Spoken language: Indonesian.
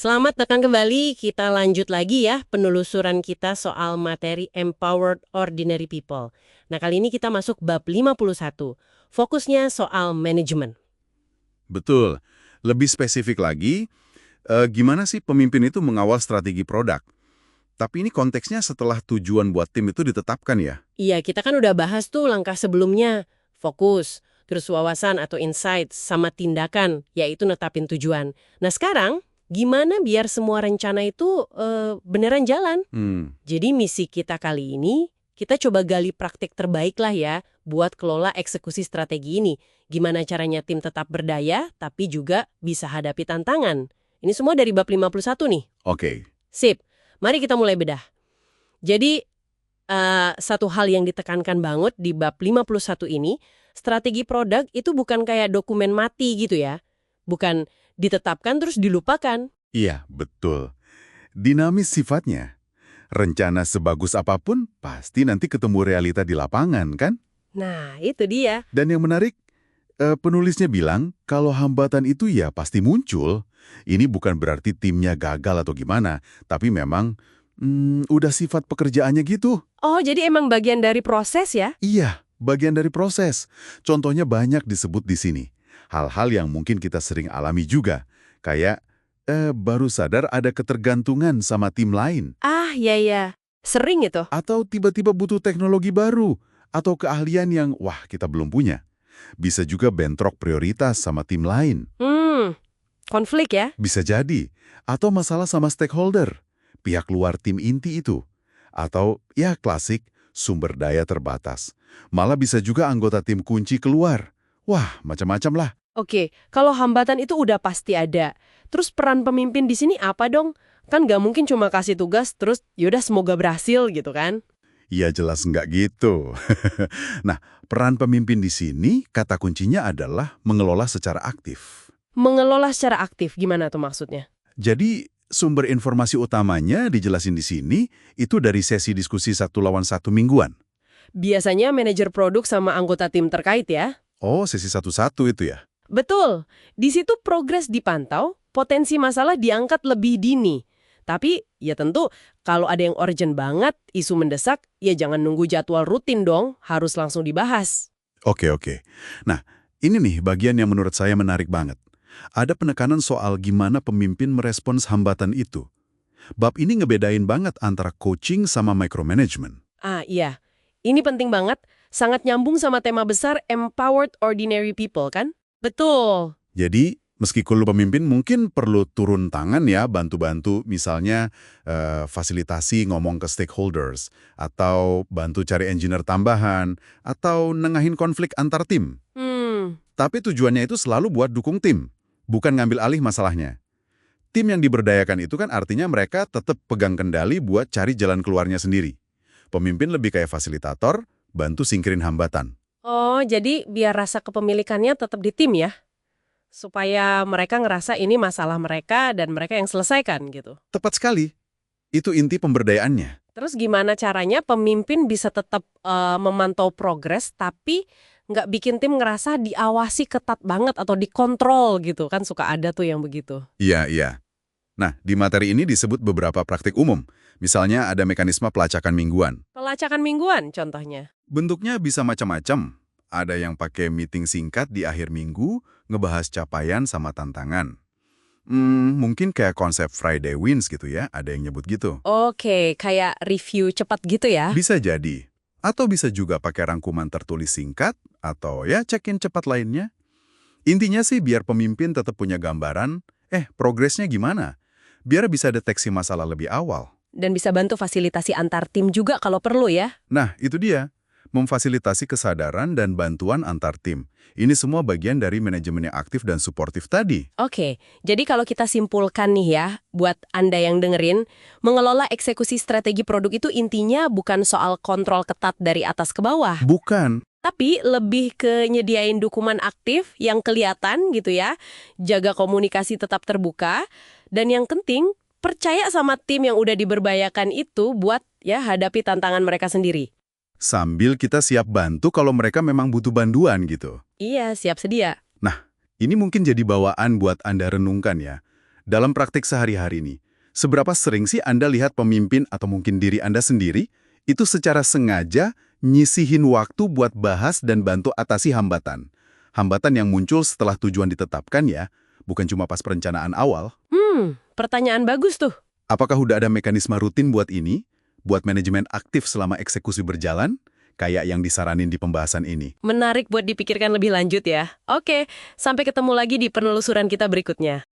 Selamat datang kembali, kita lanjut lagi ya penelusuran kita soal materi Empowered Ordinary People. Nah kali ini kita masuk bab 51, fokusnya soal manajemen. Betul. Lebih spesifik lagi, gimana sih pemimpin itu mengawal strategi produk? Tapi ini konteksnya setelah tujuan buat tim itu ditetapkan ya? Iya, kita kan udah bahas tuh langkah sebelumnya, fokus, terus wawasan atau insight, sama tindakan, yaitu netapin tujuan. Nah sekarang, gimana biar semua rencana itu beneran jalan? Jadi misi kita kali ini, kita coba gali praktik terbaik lah ya buat kelola eksekusi strategi ini. Gimana caranya tim tetap berdaya, tapi juga bisa hadapi tantangan. Ini semua dari bab 51 nih. Oke. Sip, mari kita mulai bedah. Jadi, satu hal yang ditekankan banget di bab 51 ini, strategi produk itu bukan kayak dokumen mati gitu ya. Bukan ditetapkan terus dilupakan. Iya, betul. Dinamis sifatnya. Rencana sebagus apapun, pasti nanti ketemu realita di lapangan, kan? Nah, itu dia. Dan yang menarik, penulisnya bilang kalau hambatan itu ya pasti muncul. Ini bukan berarti timnya gagal atau gimana, tapi memang udah sifat pekerjaannya gitu. Oh, jadi emang bagian dari proses ya? Iya, bagian dari proses. Contohnya banyak disebut di sini. Hal-hal yang mungkin kita sering alami juga. Kayak, baru sadar ada ketergantungan sama tim lain. Ah, ya. Sering itu. Atau tiba-tiba butuh teknologi baru. Atau keahlian yang, wah, kita belum punya. Bisa juga bentrok prioritas sama tim lain. Konflik ya? Bisa jadi. Atau masalah sama stakeholder. Pihak luar tim inti itu. Atau, ya klasik, sumber daya terbatas. Malah bisa juga anggota tim kunci keluar. Wah, macam-macam lah. Oke, kalau hambatan itu udah pasti ada. Terus peran pemimpin di sini apa dong? Kan nggak mungkin cuma kasih tugas terus yaudah semoga berhasil gitu kan? Ya jelas nggak gitu. Nah, peran pemimpin di sini, kata kuncinya adalah mengelola secara aktif. Mengelola secara aktif, gimana tuh maksudnya? Jadi, sumber informasi utamanya dijelasin di sini, itu dari sesi diskusi 1-1 mingguan. Biasanya manajer produk sama anggota tim terkait ya? Oh, sesi 1-1 itu ya? Betul, di situ progres dipantau, potensi masalah diangkat lebih dini. Tapi ya tentu kalau ada yang urgent banget, isu mendesak, ya jangan nunggu jadwal rutin dong, harus langsung dibahas. Oke. Nah, ini nih bagian yang menurut saya menarik banget. Ada penekanan soal gimana pemimpin merespons hambatan itu. Bab ini ngebedain banget antara coaching sama micromanagement. Ah iya, ini penting banget, sangat nyambung sama tema besar Empowered Ordinary People kan? Betul. Jadi, meskipun lu pemimpin mungkin perlu turun tangan ya, bantu-bantu misalnya fasilitasi ngomong ke stakeholders, atau bantu cari engineer tambahan, atau nengahin konflik antar tim. Tapi tujuannya itu selalu buat dukung tim, bukan ngambil alih masalahnya. Tim yang diberdayakan itu kan artinya mereka tetap pegang kendali buat cari jalan keluarnya sendiri. Pemimpin lebih kayak fasilitator, bantu singkirin hambatan. Oh, jadi biar rasa kepemilikannya tetap di tim ya? Supaya mereka ngerasa ini masalah mereka dan mereka yang selesaikan gitu. Tepat sekali. Itu inti pemberdayaannya. Terus gimana caranya pemimpin bisa tetap memantau progres tapi nggak bikin tim ngerasa diawasi ketat banget atau dikontrol gitu kan suka ada tuh yang begitu. Iya. Nah, di materi ini disebut beberapa praktik umum. Misalnya ada mekanisme pelacakan mingguan. Pelacakan mingguan contohnya. Bentuknya bisa macam-macam. Ada yang pakai meeting singkat di akhir minggu, ngebahas capaian sama tantangan. Mungkin kayak konsep Friday Wins gitu ya, ada yang nyebut gitu. Oke, kayak review cepat gitu ya. Bisa jadi. Atau bisa juga pakai rangkuman tertulis singkat, atau ya check-in cepat lainnya. Intinya sih biar pemimpin tetap punya gambaran, progresnya gimana? Biar bisa deteksi masalah lebih awal. Dan bisa bantu fasilitasi antar tim juga kalau perlu ya. Nah, itu dia. Memfasilitasi kesadaran dan bantuan antar tim. Ini semua bagian dari manajemen yang aktif dan suportif tadi. Oke, jadi kalau kita simpulkan nih ya, buat Anda yang dengerin, mengelola eksekusi strategi produk itu intinya bukan soal kontrol ketat dari atas ke bawah. Bukan. Tapi lebih ke nyediain dukungan aktif yang kelihatan gitu ya, jaga komunikasi tetap terbuka, dan yang penting, percaya sama tim yang udah diberdayakan itu buat ya hadapi tantangan mereka sendiri. Sambil kita siap bantu kalau mereka memang butuh bantuan gitu. Iya, siap sedia. Nah, ini mungkin jadi bawaan buat Anda renungkan ya. dalam praktik sehari-hari nih, seberapa sering sih Anda lihat pemimpin atau mungkin diri Anda sendiri itu secara sengaja nyisihin waktu buat bahas dan bantu atasi hambatan? Hambatan yang muncul setelah tujuan ditetapkan ya, bukan cuma pas perencanaan awal. Pertanyaan bagus tuh. Apakah udah ada mekanisme rutin buat ini? Buat manajemen aktif selama eksekusi berjalan? Kayak yang disaranin di pembahasan ini. Menarik buat dipikirkan lebih lanjut ya. Oke, sampai ketemu lagi di penelusuran kita berikutnya.